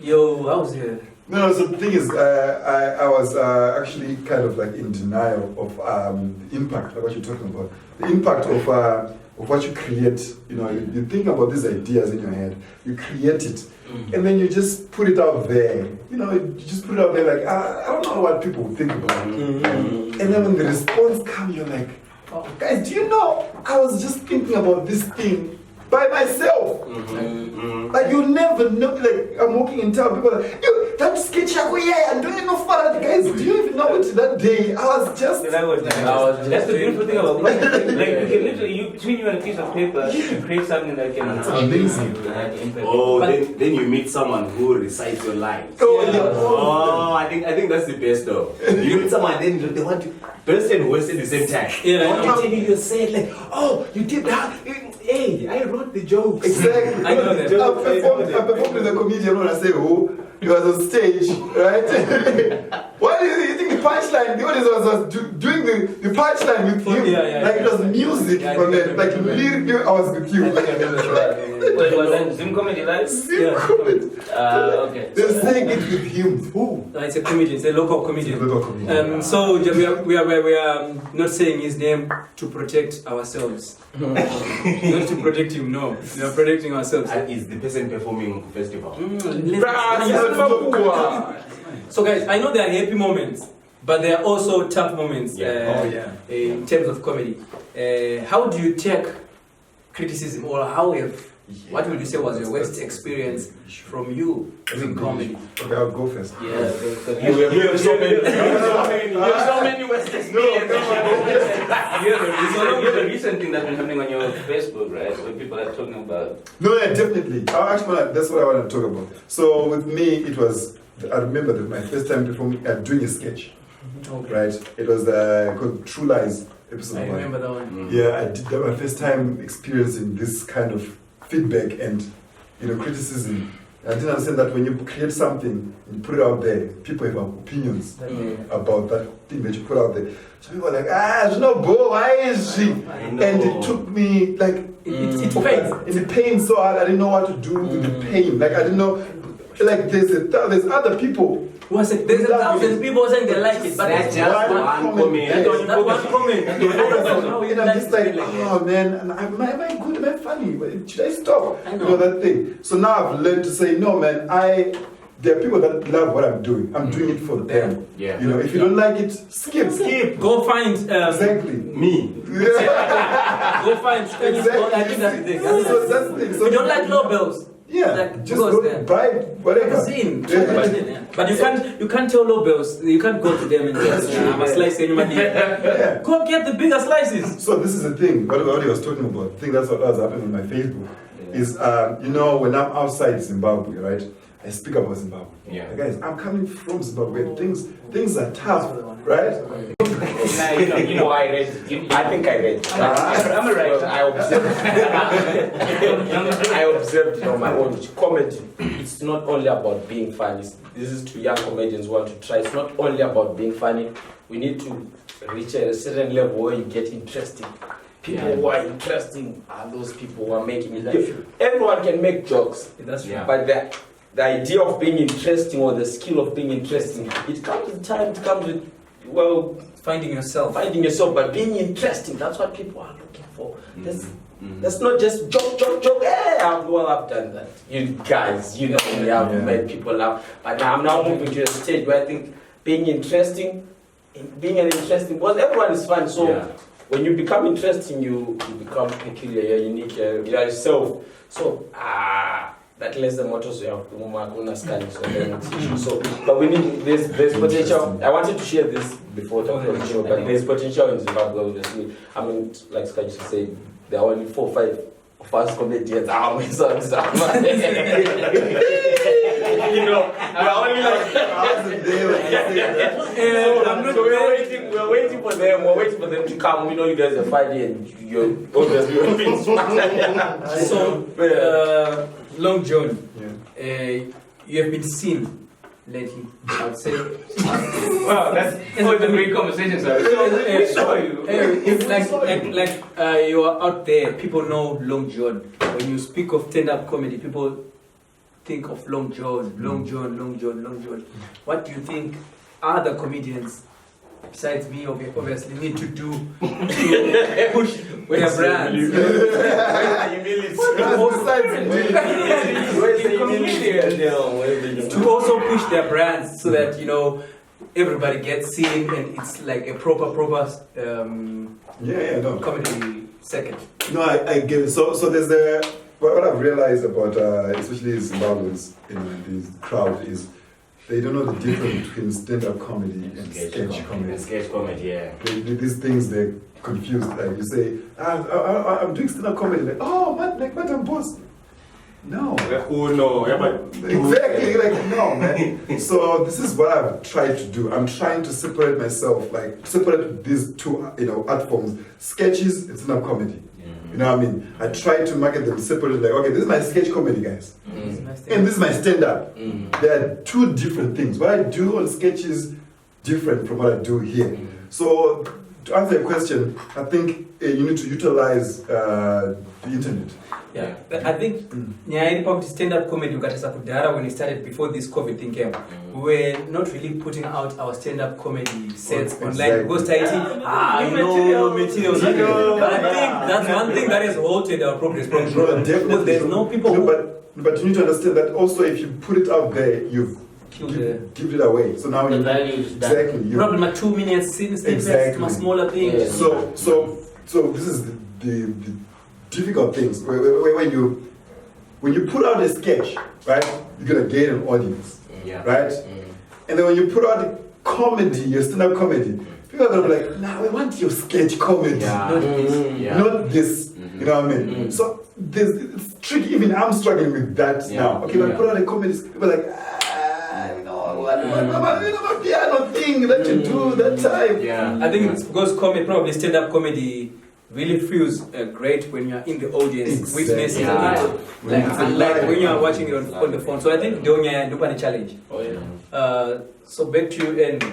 Yo, how's it? No, so the thing is, I was actually kind of like in denial of the impact of what you're talking about. The impact of what you create. You know, you think about these ideas in your head, you create it, and then you just put it out there. You know, you just put it out there like, I don't know what people think about it. And then when the response comes, you're like, oh, guys, do you know, I was just thinking about this thing by myself. Like you never know, like I'm walking in town, people are like, yo, that sketch, yeah, I'm doing no fun. Guys, do you even know it that day? I was just. That's the beautiful thing about like you can literally between you and a piece of paper you can create something that can amazing. impact. Oh, then you meet someone who recites your lines. Oh, yeah. Oh, I think that's the best though. You meet someone, then they want to person who said the same time. Yeah, I want to tell you your set like, oh, you did that. Hey, I wrote the jokes. Exactly. I know that. I performed with a comedian when I say, oh, he was on stage, right? Why do you think the punchline, the audience was doing the punchline with you? Yeah. Like it was music Yeah, from I it. think I Like remember. lyrically, I was with you. I think I remember that. Wait, was that Zoom comedy live? Zim comedy. Okay. They're saying it with him. Who? It's a comedian, it's a local comedian. Local comedian. So we are not saying his name to protect ourselves. Not to protect him, no. We are protecting ourselves. And is the person performing festival? So guys, I know there are happy moments, but there are also tough moments in terms of comedy. How do you take criticism, or what would you say was your worst experience from you in comedy? Okay, I'll go first. You have so many worst experiences. The recent thing that's been happening on your Facebook, right? Where people are talking about. No, yeah, definitely. That's what I want to talk about. So with me, it was, I remember that my first time performing, doing a sketch. Okay. Right? It was called True Lies episode. I 1. remember that one. Yeah, I did that my first time experiencing this kind of feedback and criticism. I didn't understand that when you create something and you put it out there, people have opinions about that thing that you put out there. So people were like, there's no boo, why is she? And it took me like it pains. It pained so hard. I didn't know what to do with the pain. Like I didn't know. Like there's other people. There's 1,000 people saying they like it, but that's just one comment. That's one comment. And I'm just like, oh man, am I good? Am I funny? Should I stop? I know. That thing. So now I've learned to say, no man, there are people that love what I'm doing. I'm doing it for them. Yeah. If you don't like it, skip. Go find Exactly. Me. Go find. Exactly. I think that's the thing. So that's the thing. So you don't like low bells. Yeah, Like, just goes go there. buy whatever. Magazine. But you can't tell low bells. You can't go to them and say, I'm a slice anybody. Yeah. Go get the bigger slices. So this is the thing. What he was talking about. I think that's what was happening on my Facebook. Is when I'm outside Zimbabwe, right? I speak about Zimbabwe. Yeah. Guys, I'm coming from Zimbabwe. Things are tough, right? I think I read. I'm a writer. I observed it on my own. Comedy, it's not only about being funny. This is to young comedians who want to try. It's not only about being funny. We need to reach a certain level where you get interesting. People who are interesting are those people who are making it. Everyone can make jokes. That's true. But the idea of being interesting, or the skill of being interesting, it comes with time. It comes with Finding yourself. But being interesting, that's what people are looking for. That's not just joke. Hey, I've done that. You guys, we have made people laugh. But now I'm now moving to a stage where I think being interesting, because everyone is fun. So when you become interesting, you become peculiar, you're unique, you're yourself. So that less the motors we have so but we need there's potential. I wanted to share this before talking about the show, but there's potential in Zimbabwe, obviously. I mean, like Sky used to say, there are only 4 or 5 of us comedians. We're only like we're waiting for them. We're waiting for them to come. We know you guys are funny and you're obviously So Long John, you have been seen lately, I would say. Wow, that's a great conversation, sir. You are out there, people know Long John. When you speak of stand-up comedy, people think of Long John. What do you think other comedians, besides me, obviously, need to do to push their brands? To also push their brands so that everybody gets seen and it's like a proper comedy second. No, I get it. So there's what I've realized about especially Zimbabweans in this crowd is they don't know the difference between stand-up comedy and sketch comedy. Sketch comedy, yeah. These things, they're confused. Like you say, I'm doing stand-up comedy. Like, oh, what I'm boss. No. Exactly, no, man. So this is what I've tried to do. I'm trying to separate myself, separate these two, art forms. Sketches and stand-up comedy. You know what I mean? I try to market them separately. Okay, this is my sketch comedy, guys. And this is my stand-up. There are 2 different things. What I do on sketch is different from what I do here. So to answer your question, I think you need to utilize the internet. Yeah, but I think nyaya iripo kuti stand-up comedy ukatasa kudhara when we started before this COVID thing came, we were not really putting out our stand-up comedy sets online because taiti material. But I think that's one thing that has halted our progress. No, definitely. Because there's no people No, who but you need to understand that also if you put it out there, you've give it away. So now The you value is done. exactly you, probably my 2 minutes scenes, Exactly. my smaller things. Yeah. so this is the difficult things when you put out a sketch, right? You're gonna gain an audience, Yeah. right? And then when you put out a comedy, your stand-up comedy, people are gonna be like, nah, we want your sketch comedy, not this. You know what I mean? So it's tricky. Even I'm struggling with that now. Okay, when I put out a comedy, people are like, what piano thing that you do that time? Yeah. I think it's because probably stand-up comedy really feels great when you're in the audience witnessing it. Like when you're watching it on the phone. So I think Donya and Dupani challenge. So back to you, and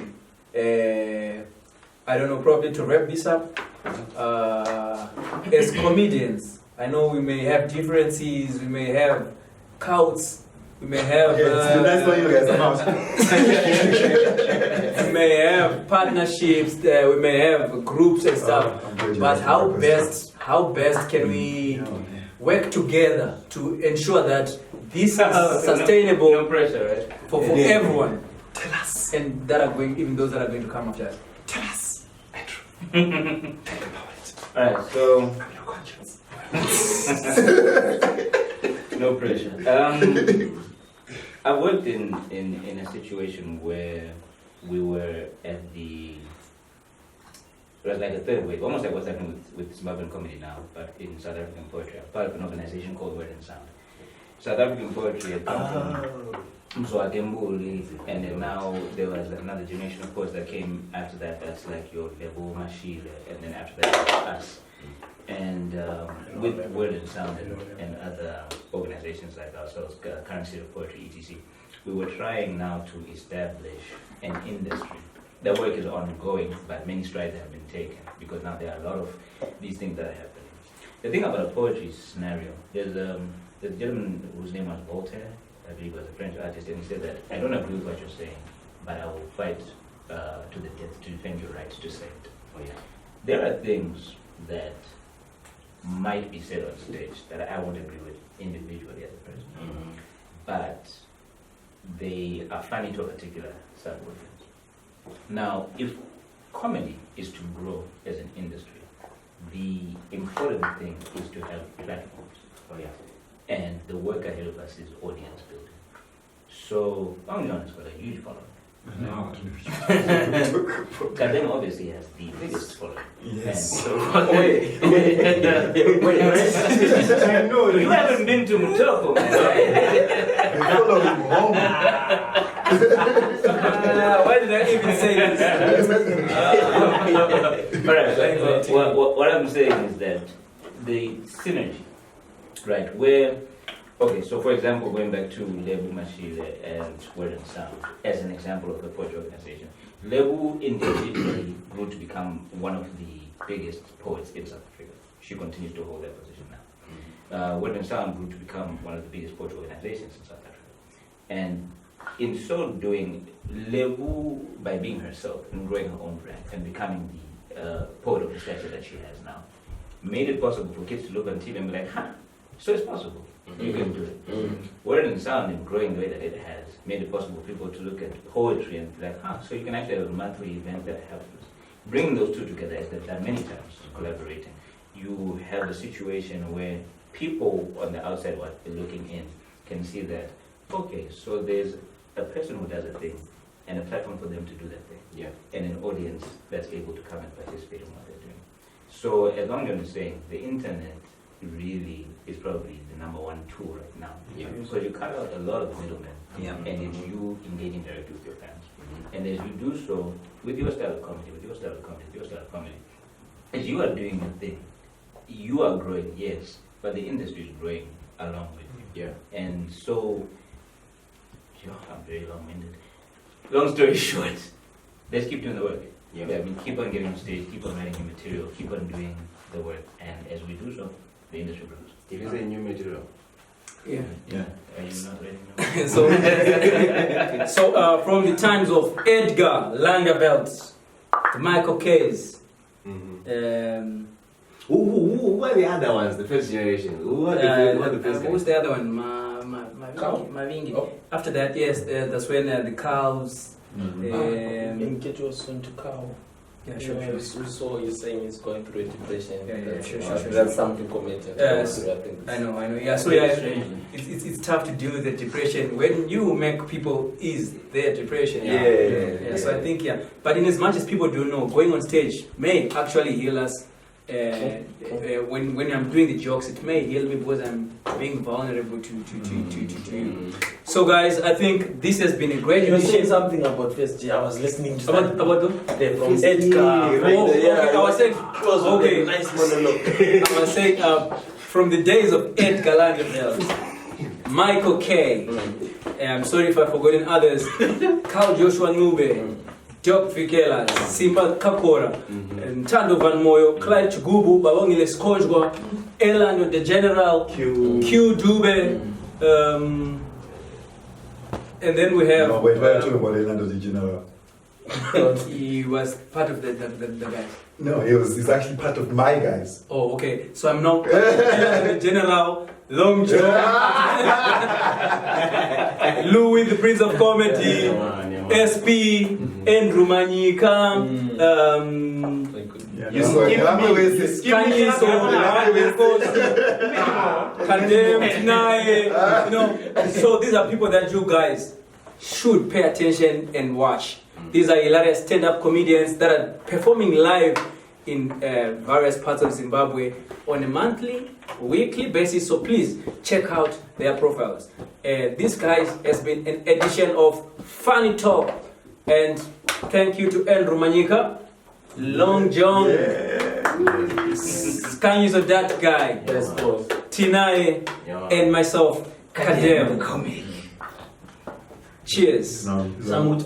I don't know, probably to wrap this up. As comedians, I know we may have differences, we may have cults, we may have we may have partnerships, we may have groups and stuff. But how best can we work together to ensure that this is sustainable No pressure, right? for everyone? Tell us, and that are going, even those that are going to come after us. Tell us. Think about it. Alright, so Your conscience. no pressure. I worked in a situation where we were at it was like a third wave, almost like what's happening with Zimbabwean comedy now, but in South African poetry. I'm part of an organization called Word and Sound. South African poetry had come from Mswakembuli, and then now there was another generation of poets that came after that. That's like your Lebo Mashile, and then after that us. And with Word and Sound and other organizations like ourselves, Current State of Poetry, etc., we were trying now to establish an industry. The work is ongoing, but many strides have been taken because now there are a lot of these things that are happening. The thing about a poetry scenario, there's a gentleman whose name was Voltaire, I believe was a French artist, and he said that, I don't agree with what you're saying, but I will fight to the death to defend your right to say it. Oh, yeah. There are things that might be said on stage that I won't agree with individually as a person, but they are funny to a particular sub-audience. Now, if comedy is to grow as an industry, the important thing is to have platforms. Oh, yeah. And the work ahead of us is audience building. So, pamunozvitaura's got a huge following. Kadem obviously has the biggest following. Yes. So, wait. I know. You haven't been to Mutoko, man. You follow him home. Why did I even say this? What I'm saying is that the synergy, right, where, okay, so for example, going back to Lebu Mashile and Word and Sound, as an example of the poetry organization, Lebu individually grew to become one of the biggest poets in South Africa. She continues to hold that position now. Word and Sound grew to become one of the biggest poetry organizations in South Africa. And in so doing, Lebu, by being herself and growing her own brand and becoming the poet of the stature that she has now, made it possible for kids to look on TV and be like, huh, so it's possible. You can do it. Word and Sound, in growing the way that it has, made it possible for people to look at poetry and be like, huh, so you can actually have a monthly event that helps us. Bringing those two together, as they've done many times, collaborating, you have a situation where people on the outside looking in can see that, okay, so there's a person who does a thing and a platform for them to do that thing. Yeah. And an audience that's able to come and participate in what they're doing. So as long as I'm saying, the internet really is probably the #1 tool right now. Yeah. Because you cut out a lot of middlemen. Yeah. And it's you engaging directly with your fans. And as you do so, with your style of comedy, as you are doing your thing, you are growing, yes, but the industry is growing along with you. Yeah. And so, I'm very long-winded. Long story short, let's keep doing the work. Yeah. I mean, keep on getting on stage, keep on writing your material, keep on doing the work. And as we do so, the industry brothers. It is a new material. Yeah. Are you not ready now? So from the times of Edgar Langerveld, the Michael K's, Who are the other ones? The first generation. Who are the first who's generation? the other one? Cow? Mavingi. Oh. After that, yes, that's when the cows. And get your son to cow. Yeah, sure. We saw you saying he's going through a depression. Yeah, sure. That's something commented. Yes. I think. I know. Yeah, so yeah, it's tough to deal with the depression when you make people ease their depression. Yeah. So I think, but in as much as people don't know, going on stage may actually heal us. When I'm doing the jokes, it may heal me because I'm being vulnerable to you. So guys, I think this has been a great You were saying edition. something about first year. I was listening to About the from First Edgar. year, right? Oh, okay, I was saying, It was okay. a nice monologue. I was saying from the days of Edgar Langerveld, Michael K. I'm sorry if I've forgotten others. Carl Joshua Nube, Doc Vikela, Simba Kakora, Tando Van Moyo, Clyde Chugubu, Babangile Skojwa, Elano the General, Q Dube, and then we have. No, wait, we're talking about Orlando the General. He was part of the guys. No, he's actually part of my guys. Oh, okay. So I'm now the General, Long John, Louis, the Prince of Comedy, SP, Andrew Manyika, You Kanye, Condemned, Nae, you know. So these are people that you guys should pay attention and watch. These are hilarious stand-up comedians that are performing live in various parts of Zimbabwe on a monthly, weekly basis. So please check out their profiles. This guys has been an edition of Funny Talk, and thank you to Andrew Manyika, Long John, Kanye, so that guy, Yes, boss. Tinae, and myself, Kadem. Cheers. Some would